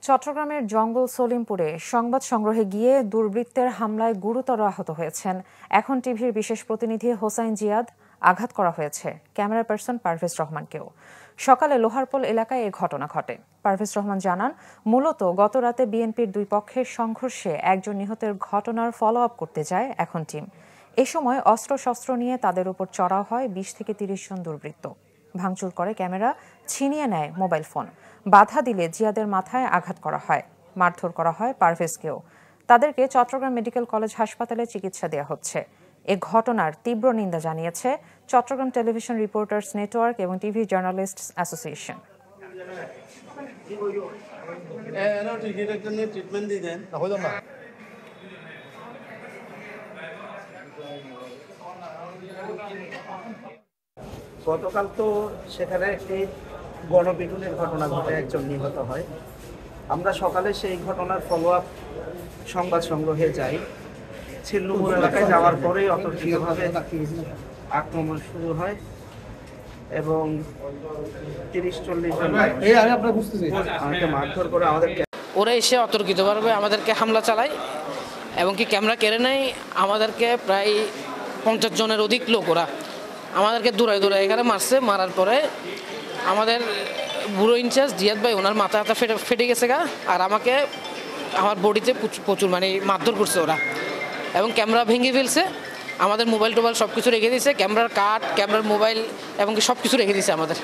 চট্টগ্রামের জঙ্গল সলিমপুরে সংবাদ সংগ্রহে গিয়ে দুর্বৃত্তের হামলায় গুরুতর আহত হয়েছেন এখন টিভির বিশেষ প্রতিনিধি হোসাইন জিয়াদ। আঘাত করা হয়েছে ক্যামেরা পার্সন পারভেজ রহমানকেও। সকালে লোহারপোল এলাকায় এ ঘটনা ঘটে। পারভেজ রহমান জানান, মূলত গতরাতে বিএনপির দুই পক্ষের সংঘর্ষে একজন নিহতের ঘটনার ফলো আপ করতে যায় এখন টিম। এ সময় অস্ত্রশস্ত্র নিয়ে তাদের উপর চড়াও হয় 20 থেকে 30 জন দুর্বৃত্ত। ভাঙচুর করে ক্যামেরা, ছিনিয়ে নেয় মোবাইল ফোন। বাধা দিলে জিয়াদের মাথায় আঘাত করা হয়, মারধর করা হয় পারভেজকেও। তাদেরকে চট্টগ্রাম মেডিকেল কলেজ হাসপাতালে চিকিৎসা দেওয়া হচ্ছে। এ ঘটনার তীব্র নিন্দা জানিয়েছে চট্টগ্রাম টেলিভিশন রিপোর্টার্স নেটওয়ার্ক এবং টিভি জার্নালিস্টস অ্যাসোসিয়েশন। গতকাল তো সেখানে একটি গণপিটুনির ঘটনা ঘটে, একজন নিহত হয়। আমরা সকালে সেই ঘটনার ফলো আপ সংবাদ সংগ্রহে যাই। ছিল্লুপুর এলাকায় যাওয়ার পরেই অতর্কিতভাবে আক্রমণ শুরু হয় এবং 30-40 জন আমাকে মারধর করে ওরা এসে অতর্কিতভাবে আমাদেরকে হামলা চালায় এবং কি ক্যামেরা কেড়ে নেয়। আমাদেরকে প্রায় 50 জনের অধিক লোক ওরা আমাদেরকে দৌড়ায় এখানে মারছে। মারার পরে আমাদের ব্যুরো ইনচার্জ জিয়াদ ভাই, ওনার মাথা ফেটে গেছে গা, আর আমাকে আমার বডিতে প্রচুর মারধর করছে ওরা এবং ক্যামেরা ভেঙে ফেলছে। আমাদের মোবাইল টোবাইল সব কিছু রেখে দিয়েছে, ক্যামেরার কাঠ, ক্যামেরার মোবাইল এবং সব কিছু রেখে দিয়েছে আমাদের।